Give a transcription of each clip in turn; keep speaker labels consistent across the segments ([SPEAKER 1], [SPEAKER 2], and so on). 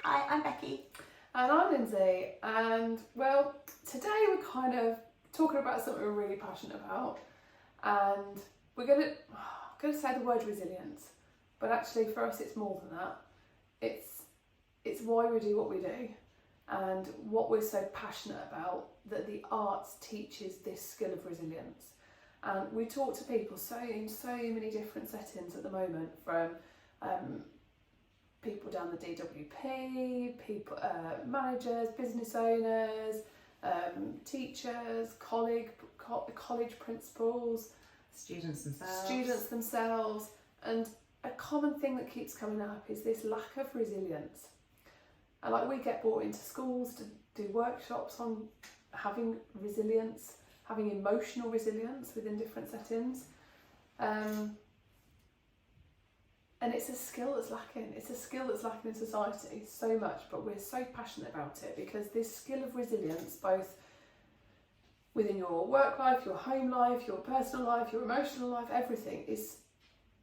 [SPEAKER 1] Hi, I'm Becky.
[SPEAKER 2] And I'm Lindsay, and well, today we're kind of talking about something we're really passionate about, and we're going to say the word resilience, but actually for us it's more than that. It's why we do what we do, and what we're so passionate about, that the arts teaches this skill of resilience. And we talk to people in so many different settings at the moment, from people down the DWP, people, managers, business owners, teachers, college principals,
[SPEAKER 1] students
[SPEAKER 2] themselves, and a common thing that keeps coming up is this lack of resilience. And like, we get brought into schools to do workshops on having resilience, having emotional resilience within different settings. And it's a skill that's lacking. It's a skill that's lacking in society so much, but we're so passionate about it because this skill of resilience, both within your work life, your home life, your personal life, your emotional life, everything, is,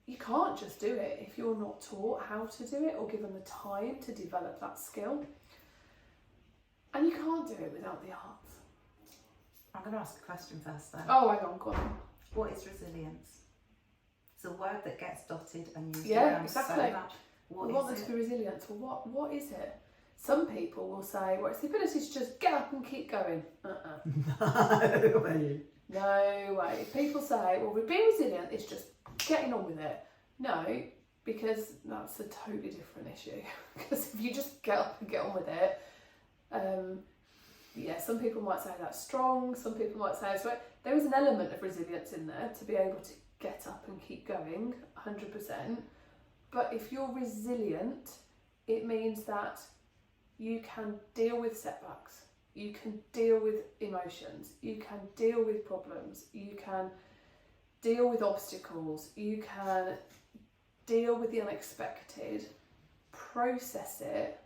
[SPEAKER 2] you can't just do it if you're not taught how to do it or given the time to develop that skill. And you can't do it without the arts.
[SPEAKER 1] I'm going to ask a question first though.
[SPEAKER 2] Oh, hang on, go on.
[SPEAKER 1] What is resilience? It's a word that gets dotted and used
[SPEAKER 2] Yeah,
[SPEAKER 1] exactly.
[SPEAKER 2] so
[SPEAKER 1] much.
[SPEAKER 2] We want them to be resilient. Well, what is it? Some people will say, well, it's the ability to just get up and keep going.
[SPEAKER 1] No way.
[SPEAKER 2] No way. People say, well, being resilient is just getting on with it. No, because that's a totally different issue. Because if you just get up and get on with it, some people might say that's strong, some people might say it's right. There is an element of resilience in there to be able to get up and keep going, 100%. But if you're resilient, it means that you can deal with setbacks, you can deal with emotions, you can deal with problems, you can deal with obstacles, you can deal with the unexpected, process it,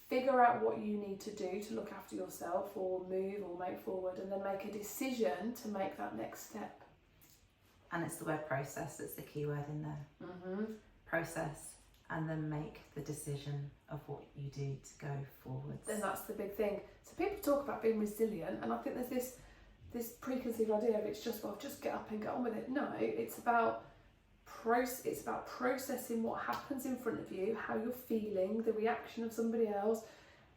[SPEAKER 2] figure out what you need to do to look after yourself or move or make forward, and then make a decision to make that next step.
[SPEAKER 1] And it's the word process that's the key word in there.
[SPEAKER 2] Mm-hmm.
[SPEAKER 1] Process, and then make the decision of what you do to go forwards.
[SPEAKER 2] Then that's the big thing. So people talk about being resilient, and I think there's this preconceived idea of it's just, well, just get up and get on with it. No, it's about processing what happens in front of you, how you're feeling, the reaction of somebody else,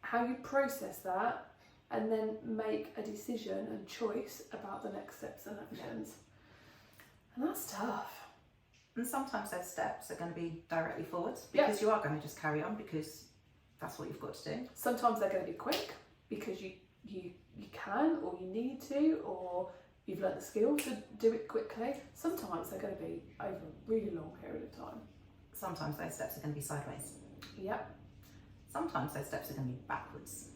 [SPEAKER 2] how you process that, and then make a decision and choice about the next steps and actions. And that's tough.
[SPEAKER 1] And sometimes those steps are going to be directly forwards because you are going to just carry on because that's what you've got to do.
[SPEAKER 2] Sometimes they're going to be quick because you can, or you need to, or you've learnt the skill to do it quickly. Sometimes they're going to be over a really long period of time.
[SPEAKER 1] Sometimes those steps are going to be sideways.
[SPEAKER 2] Yep.
[SPEAKER 1] Sometimes those steps are going to be backwards.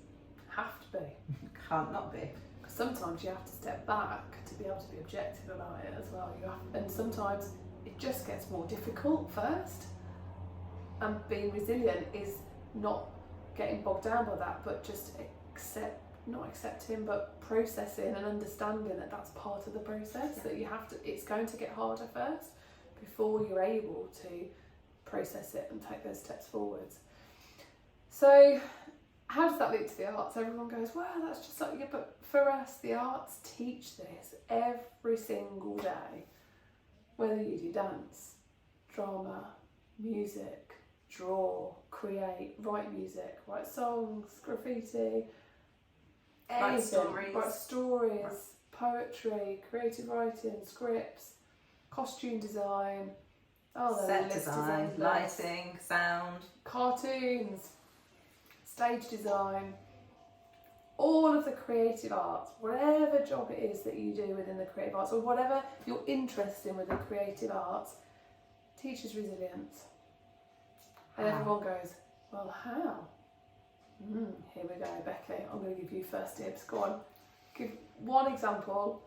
[SPEAKER 2] Have to be.
[SPEAKER 1] Can't not be.
[SPEAKER 2] Sometimes you have to step back to be able to be objective about it as well. And sometimes it just gets more difficult first. And being resilient is not getting bogged down by that, but just not accepting, but processing and understanding that that's part of the process, that you have to, it's going to get harder first before you're able to process it and take those steps forwards. So how does that link to the arts? Everyone goes, well, that's just like, yeah, but for us, the arts teach this every single day. Whether you do dance, drama, music, draw, create, write music, write songs, graffiti,
[SPEAKER 1] Write
[SPEAKER 2] stories, poetry, creative writing, scripts, costume design,
[SPEAKER 1] set design, lighting, sound,
[SPEAKER 2] cartoons, stage design, all of the creative arts, whatever job it is that you do within the creative arts, or whatever you're interested in with the creative arts, teaches resilience. And everyone goes, well, how? Here we go, Becky. I'm going to give you first tips. Go on. Give one example.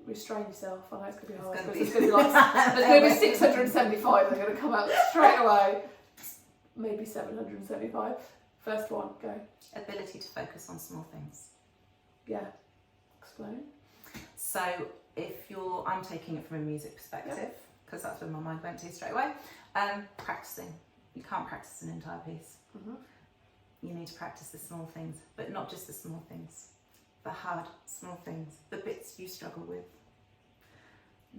[SPEAKER 2] Restrain yourself. I know it's going to be hard because there's going to be 675 that are going to come out straight away. Maybe 775. First one, go.
[SPEAKER 1] Ability to focus on small things.
[SPEAKER 2] Yeah. Explain.
[SPEAKER 1] So I'm taking it from a music perspective, because that's where my mind went to straight away. Practicing. You can't practice an entire piece. you need to practice the small things, but not just the small things, the hard small things, the bits you struggle with,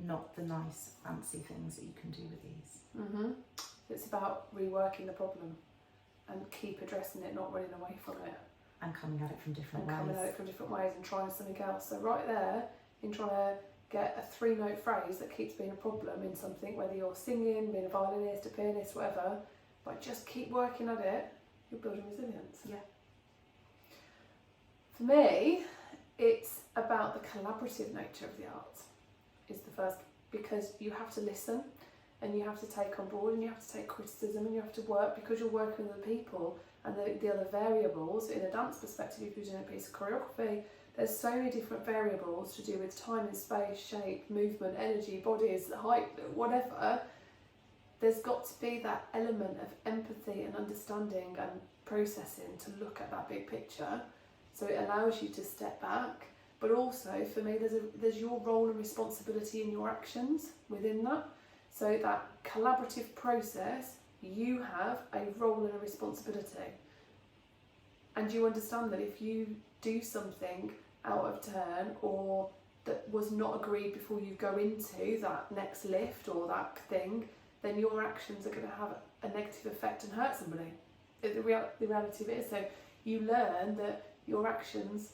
[SPEAKER 1] not the nice fancy things that you can do with ease.
[SPEAKER 2] It's about reworking the problem and keep addressing it, not running away from it.
[SPEAKER 1] And coming at it from different
[SPEAKER 2] ways and trying something else. So right there, in trying to get a 3-note phrase that keeps being a problem in something, whether you're singing, being a violinist, a pianist, whatever, but just keep working at it, you're building resilience.
[SPEAKER 1] Yeah.
[SPEAKER 2] For me, it's about the collaborative nature of the art is the first, because you have to listen and you have to take on board and you have to take criticism and you have to work, because you're working with other people and the other variables. In a dance perspective, if you're doing a piece of choreography, there's so many different variables to do with time and space, shape, movement, energy, bodies, height, whatever. There's got to be that element of empathy and understanding and processing to look at that big picture. So it allows you to step back, but also for me there's your role and responsibility in your actions within that. So that collaborative process, you have a role and a responsibility. And you understand that if you do something out of turn or that was not agreed before you go into that next lift or that thing, then your actions are going to have a negative effect and hurt somebody. The reality of it is, so you learn that your actions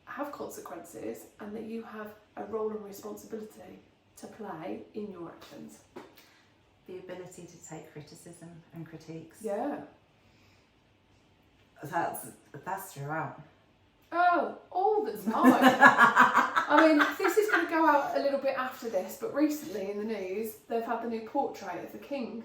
[SPEAKER 2] have consequences and that you have a role and responsibility to play in your actions.
[SPEAKER 1] The ability to take criticism and critiques.
[SPEAKER 2] Yeah.
[SPEAKER 1] That's throughout.
[SPEAKER 2] Oh, all the time. I mean, this is going to go out a little bit after this, but recently in the news, they've had the new portrait of the king.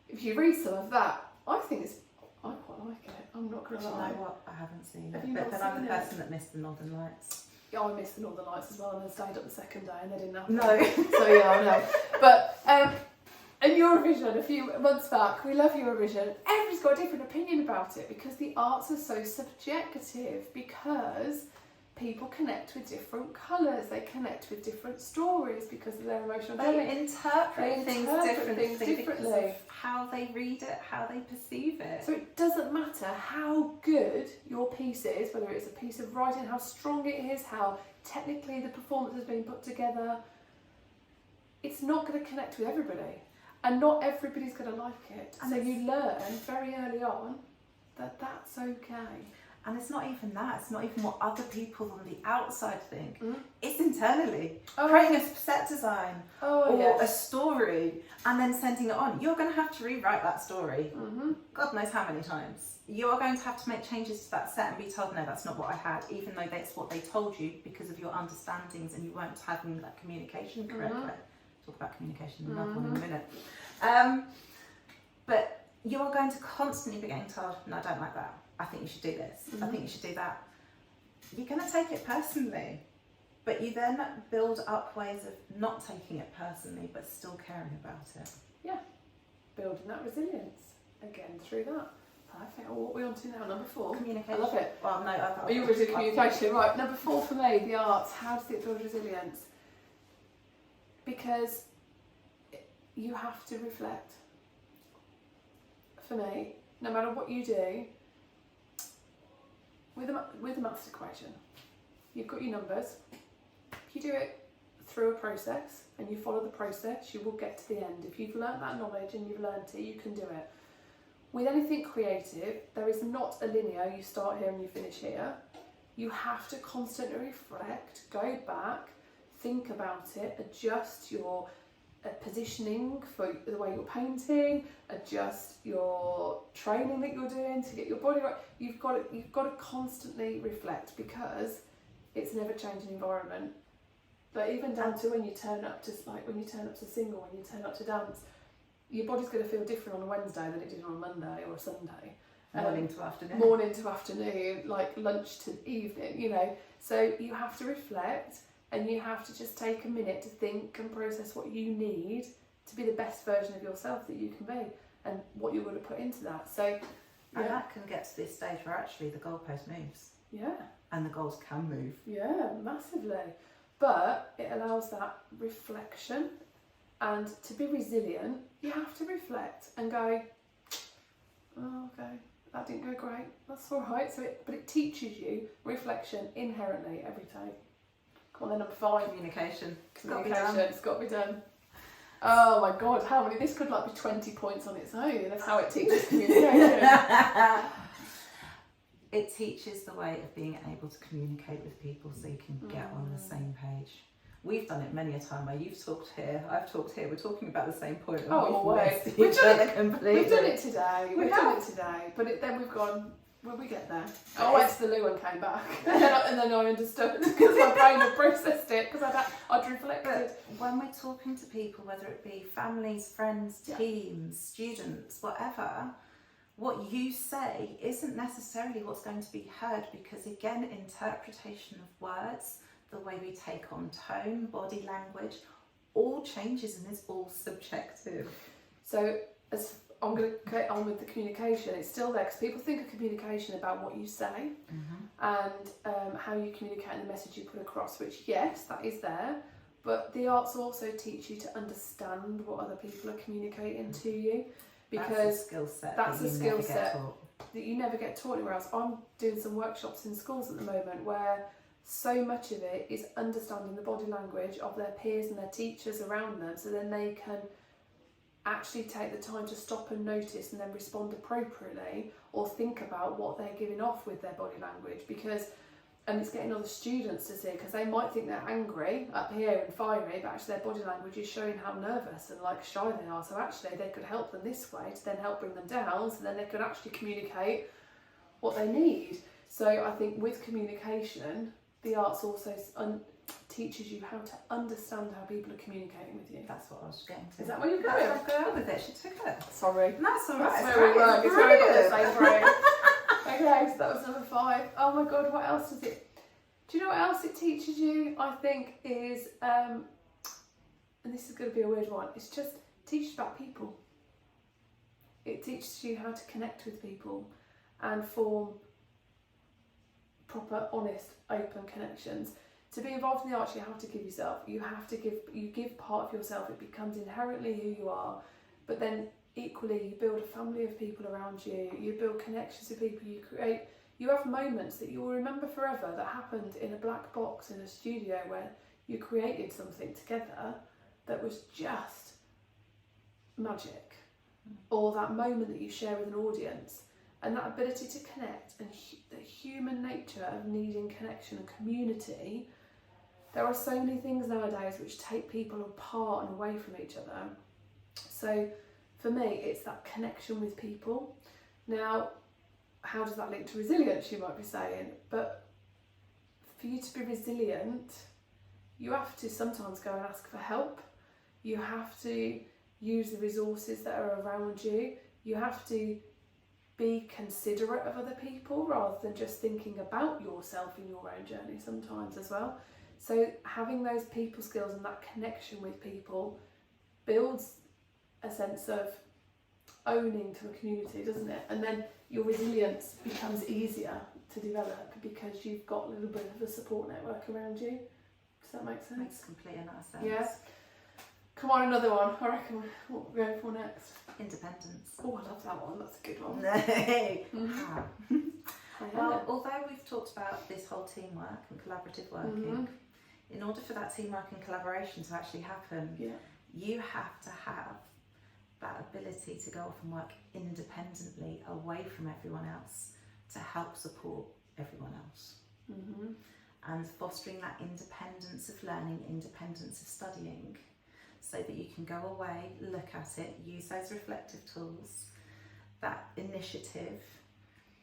[SPEAKER 2] If you read some of that, I quite like it. I'm not going to lie.
[SPEAKER 1] You know what? I haven't seen
[SPEAKER 2] Have
[SPEAKER 1] it.
[SPEAKER 2] you
[SPEAKER 1] But
[SPEAKER 2] not
[SPEAKER 1] then I'm
[SPEAKER 2] seen
[SPEAKER 1] the
[SPEAKER 2] it?
[SPEAKER 1] person that missed the Northern Lights.
[SPEAKER 2] Yeah, I missed the Northern Lights as well, and then stayed up the second day, and they didn't happen.
[SPEAKER 1] No.
[SPEAKER 2] So yeah, I know. But in Eurovision a few months back, we love Eurovision. Everybody's got a different opinion about it because the arts are so subjective, because people connect with different colours, they connect with different stories because of their emotional journey.
[SPEAKER 1] They interpret things differently
[SPEAKER 2] differently.
[SPEAKER 1] Because of how they read it, how they perceive it.
[SPEAKER 2] So it doesn't matter how good your piece is, whether it's a piece of writing, how strong it is, how technically the performance has been put together, it's not going to connect with everybody. And not everybody's going to like it. And so you learn very early on that that's okay.
[SPEAKER 1] And it's not even that, it's not even what other people on the outside think. It's internally. Creating a set design or a story and then sending it on. You're going to have to rewrite that story. God knows how many times. You're going to have to make changes to that set and be told, no, that's not what I had, even though that's what they told you because of your understandings and you weren't having that communication correctly. Talk about communication in another one in a minute. But you're going to constantly be getting told, no, I don't like that. I think you should do this. I think you should do that. You're going to take it personally. But you then build up ways of not taking it personally, but still caring about it.
[SPEAKER 2] Yeah. Building that resilience again through that. Perfect. Well, what are we on to now? Number 4.
[SPEAKER 1] Communication.
[SPEAKER 2] I love it.
[SPEAKER 1] Well, no, I thought.
[SPEAKER 2] Oh, you were doing communication. Right. Number 4 for me, the arts. How does it build resilience? Because you have to reflect. For me, no matter what you do, with a maths equation, you've got your numbers. If you do it through a process and you follow the process, you will get to the end. If you've learnt that knowledge and you've learnt it, you can do it. With anything creative, there is not a linear, you start here and you finish here. You have to constantly reflect, go back, think about it, adjust your positioning for the way you're painting, adjust your training that you're doing to get your body right. You've got to constantly reflect because it's an ever-changing environment. But even down to when you turn up to sing or when you turn up to dance, your body's going to feel different on a Wednesday than it did on a Monday or a Sunday.
[SPEAKER 1] Morning to afternoon.
[SPEAKER 2] Morning to afternoon, like lunch to evening, you know. So you have to reflect. And you have to just take a minute to think and process what you need to be the best version of yourself that you can be and what you're going to put into that. So,
[SPEAKER 1] and that can get to this stage where actually the goalpost moves.
[SPEAKER 2] Yeah.
[SPEAKER 1] And the goals can move.
[SPEAKER 2] Yeah, massively. But it allows that reflection, and to be resilient, you have to reflect and go, oh, okay, that didn't go great. That's all right. But it teaches you reflection inherently every day. Come on then, number 5.
[SPEAKER 1] Communication.
[SPEAKER 2] It's got to be done. Oh my God, how many? This could be 20 points on its own. That's how it teaches communication.
[SPEAKER 1] It teaches the way of being able to communicate with people so you can get on the same page. We've done it many a time where you've talked here, I've talked here, we're talking about the same point. And we've done it
[SPEAKER 2] today. But then we've gone, when we get there. I went to the loo and came back. and then I understood because my brain had processed it because I'd reflected.
[SPEAKER 1] But when we're talking to people, whether it be families, friends, teams, students, whatever, what you say isn't necessarily what's going to be heard because, again, interpretation of words, the way we take on tone, body language, all changes and is all subjective.
[SPEAKER 2] So as I'm going to get on with the communication, it's still there because people think of communication about what you say and how you communicate and the message you put across, which, yes, that is there, but the arts also teach you to understand what other people are communicating to you. Because
[SPEAKER 1] that's a skill set
[SPEAKER 2] that you never get taught anywhere else. I'm doing some workshops in schools at the moment where so much of it is understanding the body language of their peers and their teachers around them, so then they can actually take the time to stop and notice and then respond appropriately or think about what they're giving off with their body language. And it's getting other students to see, because they might think they're angry up here and fiery, but actually their body language is showing how nervous and shy they are. So actually they could help them this way to then help bring them down, so then they could actually communicate what they need. So I think with communication, the arts also teaches you how to understand how people are communicating with you.
[SPEAKER 1] That's what I was getting to.
[SPEAKER 2] Is that where you're going?
[SPEAKER 1] I'll go with it. She took it.
[SPEAKER 2] Sorry.
[SPEAKER 1] That's all right.
[SPEAKER 2] That's where we work. It's where we got the same brain. Okay, so that was number 5. Oh my God, what else does it? Do you know what else it teaches you? I think is, and this is going to be a weird one. It's just teaches about people. It teaches you how to connect with people and form proper, honest, open connections. To be involved in the arts, you have to give yourself. You give part of yourself. It becomes inherently who you are. But then equally, you build a family of people around you. You build connections with people. You have moments that you will remember forever that happened in a black box in a studio where you created something together that was just magic. Or that moment that you share with an audience. And that ability to connect and the human nature of needing connection and community. There are so many things nowadays which take people apart and away from each other. So for me, it's that connection with people. Now, how does that link to resilience, you might be saying? But for you to be resilient, you have to sometimes go and ask for help. You have to use the resources that are around you. You have to be considerate of other people rather than just thinking about yourself in your own journey sometimes as well. So having those people skills and that connection with people builds a sense of owning to a community, doesn't it? And then your resilience becomes easier to develop because you've got a little bit of a support network around you. Does that make sense?
[SPEAKER 1] Makes complete and utter sense.
[SPEAKER 2] Yeah. Come on, another one. I reckon what we're going for next.
[SPEAKER 1] Independence.
[SPEAKER 2] Oh, I love that one. That's a good one.
[SPEAKER 1] No. Well, although we've talked about this whole teamwork and collaborative working, in order for that teamwork and collaboration to actually happen, you have to have that ability to go off and work independently away from everyone else to help support everyone else. And fostering that independence of learning, independence of studying, so that you can go away, look at it, use those reflective tools, that initiative,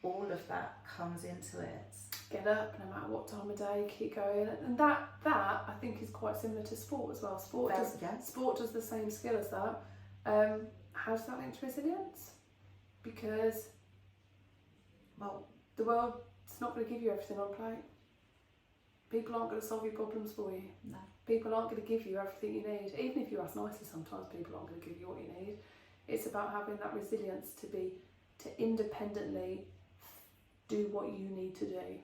[SPEAKER 1] all of that comes into it.
[SPEAKER 2] Get up no matter what time of day, keep going. And that I think is quite similar to sport as well. Sport does the same skill as that. How does that link to resilience? Because, well, the world's not going to give you everything on plate. People aren't going to solve your problems for you.
[SPEAKER 1] No.
[SPEAKER 2] People aren't going to give you everything you need. Even if you ask nicely, sometimes people aren't going to give you what you need. It's about having that resilience to independently do what you need to do.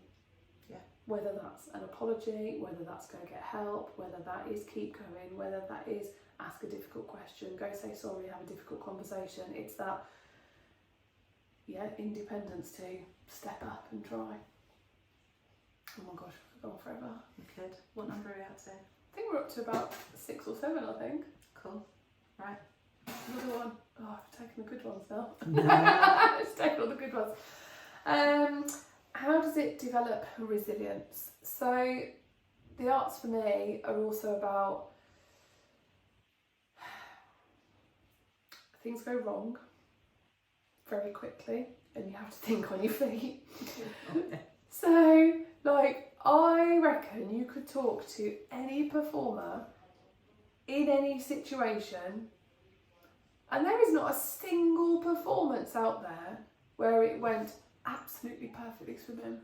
[SPEAKER 1] Yeah.
[SPEAKER 2] Whether that's an apology, whether that's go get help, whether that is keep going, whether that is ask a difficult question, go say sorry, have a difficult conversation. It's that independence to step up and try. Oh my gosh, we could go on forever.
[SPEAKER 1] We could. What number are we at today?
[SPEAKER 2] I think we're up to about 6 or 7, I think.
[SPEAKER 1] Cool. Right.
[SPEAKER 2] Another one. Oh, I've taken the good ones now.
[SPEAKER 1] No.
[SPEAKER 2] It's taken all the good ones. How does it develop resilience? So the arts for me are also about things go wrong very quickly and you have to think on your feet. So, like, I reckon you could talk to any performer in any situation and there is not a single performance out there where it went absolutely perfectly swimming.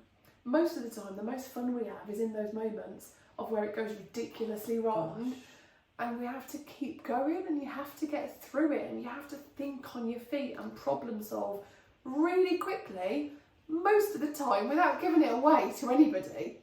[SPEAKER 2] Most of the time, the most fun we have is in those moments of where it goes ridiculously wrong. And we have to keep going and you have to get through it and you have to think on your feet and problem solve really quickly, most of the time without giving it away to anybody.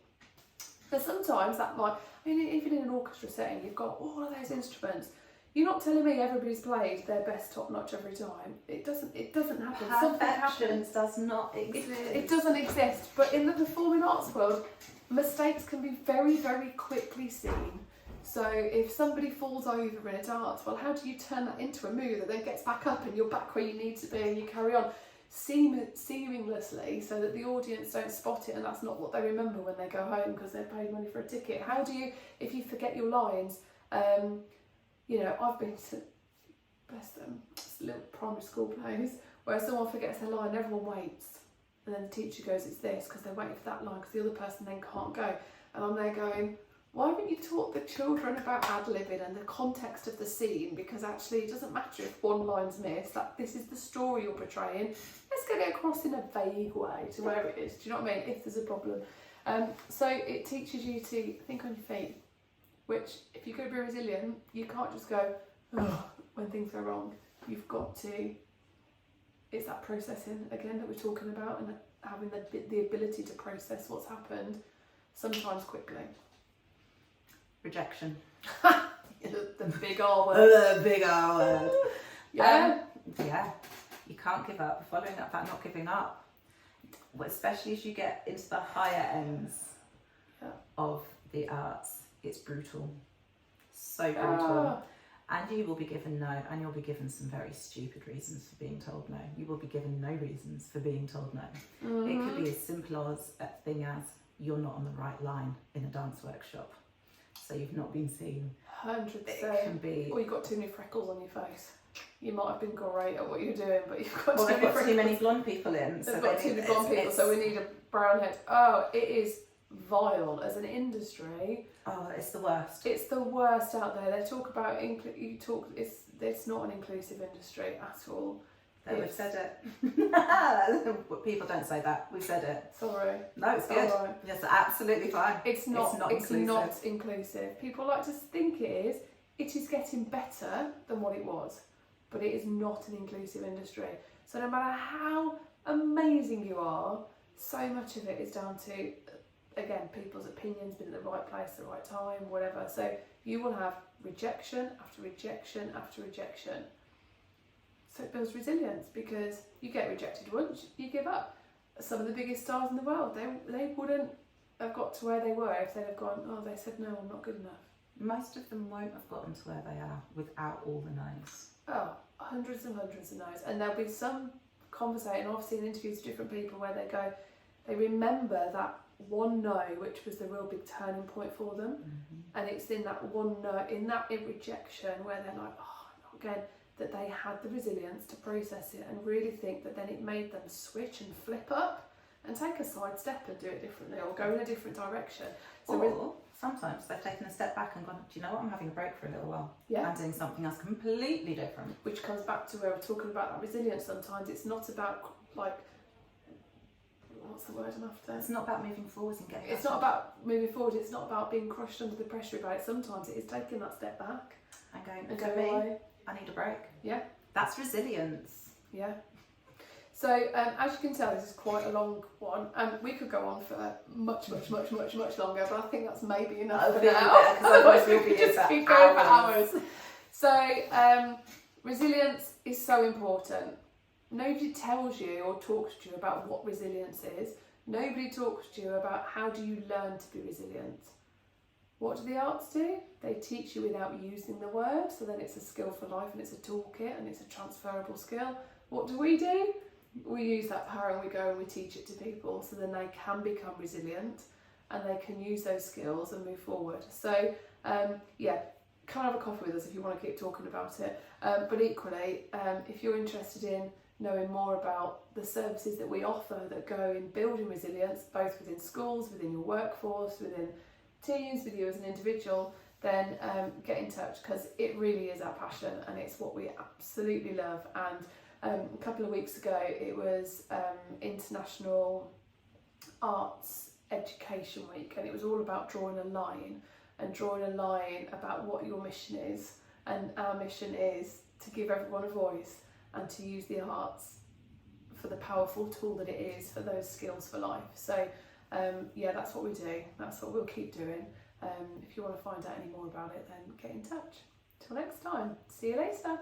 [SPEAKER 2] But sometimes that might, I mean, even in an orchestra setting, you've got all of those instruments. You're not telling me everybody's played their best top notch every time. It doesn't happen. Something happens.
[SPEAKER 1] Does not exist.
[SPEAKER 2] It doesn't exist. But in the performing arts world, mistakes can be very, very quickly seen. So if somebody falls over in a dance, well, how do you turn that into a move that then gets back up and you're back where you need to be and you carry on seamlessly so that the audience don't spot it and that's not what they remember when they go home because they've paid money for a ticket? How do you, if you forget your lines, you know, I've been to, bless them, little primary school plays where someone forgets their line, everyone waits. And then the teacher goes, it's this, because they're waiting for that line because the other person then can't go. And I'm there going, why haven't you taught the children about ad-libbing and the context of the scene? Because actually it doesn't matter if one line's missed, like this is the story you're portraying. Let's get it across in a vague way to where it is. Do you know what I mean? If there's a problem. So it teaches you to think on your feet, which if you're going to be resilient, you can't just go, oh, when things go wrong. You've got to, it's that processing again that we're talking about and having the ability to process what's happened, sometimes quickly.
[SPEAKER 1] Rejection.
[SPEAKER 2] The big R word.
[SPEAKER 1] The big R word.
[SPEAKER 2] Yeah.
[SPEAKER 1] Yeah. You can't give up. Following up that not giving up. Especially as you get into the higher ends of the arts. It's brutal. So brutal. And you will be given no, and you'll be given some very stupid reasons for being told no. You will be given no reasons for being told no. Mm-hmm. It could be as simple as a thing as you're not on the right line in a dance workshop. So you've not been seen.
[SPEAKER 2] 100%.
[SPEAKER 1] It can be.
[SPEAKER 2] Or you've got too many freckles on your face. You might have been great at what you're doing, but you've got
[SPEAKER 1] too many blonde people in.
[SPEAKER 2] They've got too many blonde people, so we need a brown head. Oh, it is vile as an industry.
[SPEAKER 1] Oh, it's the worst.
[SPEAKER 2] It's the worst out there. They talk about it's not an inclusive industry at all.
[SPEAKER 1] We've said it. People don't say that. We've said it.
[SPEAKER 2] Sorry.
[SPEAKER 1] No, it's good. Right. Yes, absolutely fine.
[SPEAKER 2] It's not inclusive. People like to think it is. It is getting better than what it was, but it is not an inclusive industry. So no matter how amazing you are, so much of it is down to, again, people's opinions, being at the right place, at the right time, whatever. So you will have rejection after rejection after rejection. So it builds resilience because you get rejected once, you give up. Some of the biggest stars in the world, they wouldn't have got to where they were if they'd have gone, oh, they said no, I'm not good enough.
[SPEAKER 1] Most of them won't have gotten to where they are without all the no's.
[SPEAKER 2] Oh, hundreds and hundreds of no's. And there'll be some conversation, I've seen interviews with different people where they go, they remember that one no, which was the real big turning point for them. Mm-hmm. And it's in that one no, in that rejection where they're like, oh, not again, that they had the resilience to process it and really think that then it made them switch and flip up and take a side step and do it differently or go in a different direction. So
[SPEAKER 1] or sometimes they've taken a step back and gone, do you know what, I'm having a break for a little while.
[SPEAKER 2] Yeah.
[SPEAKER 1] I'm doing something else completely different.
[SPEAKER 2] Which comes back to where we're talking about that resilience sometimes. It's not about like, what's the word I'm after?
[SPEAKER 1] It's not about moving forwards and getting.
[SPEAKER 2] It's not about moving forward. It's not about being crushed under the pressure about it. Sometimes it is taking that step back
[SPEAKER 1] and going.
[SPEAKER 2] And going away.
[SPEAKER 1] I need a break.
[SPEAKER 2] Yeah.
[SPEAKER 1] That's resilience.
[SPEAKER 2] Yeah. So as you can tell, this is quite a long one, and we could go on for much longer. But I think that's maybe enough for now. Otherwise, we could just keep going for hours. So resilience is so important. Nobody tells you or talks to you about what resilience is. Nobody talks to you about how do you learn to be resilient. What do the arts do? They teach you without using the word, so then it's a skill for life and it's a toolkit and it's a transferable skill. What do? We use that power and we go and we teach it to people, so then they can become resilient and they can use those skills and move forward. So yeah, come have a coffee with us if you want to keep talking about it. But equally, if you're interested in knowing more about the services that we offer that go in building resilience, both within schools, within your workforce, within teams, with you as an individual, then get in touch, because it really is our passion and it's what we absolutely love. And a couple of weeks ago it was International Arts Education Week, and it was all about drawing a line about what your mission is. And our mission is to give everyone a voice and to use the arts for the powerful tool that it is for those skills for life. So yeah, that's what we do, that's what we'll keep doing. If you want to find out any more about it, then get in touch. Till next time, see you later.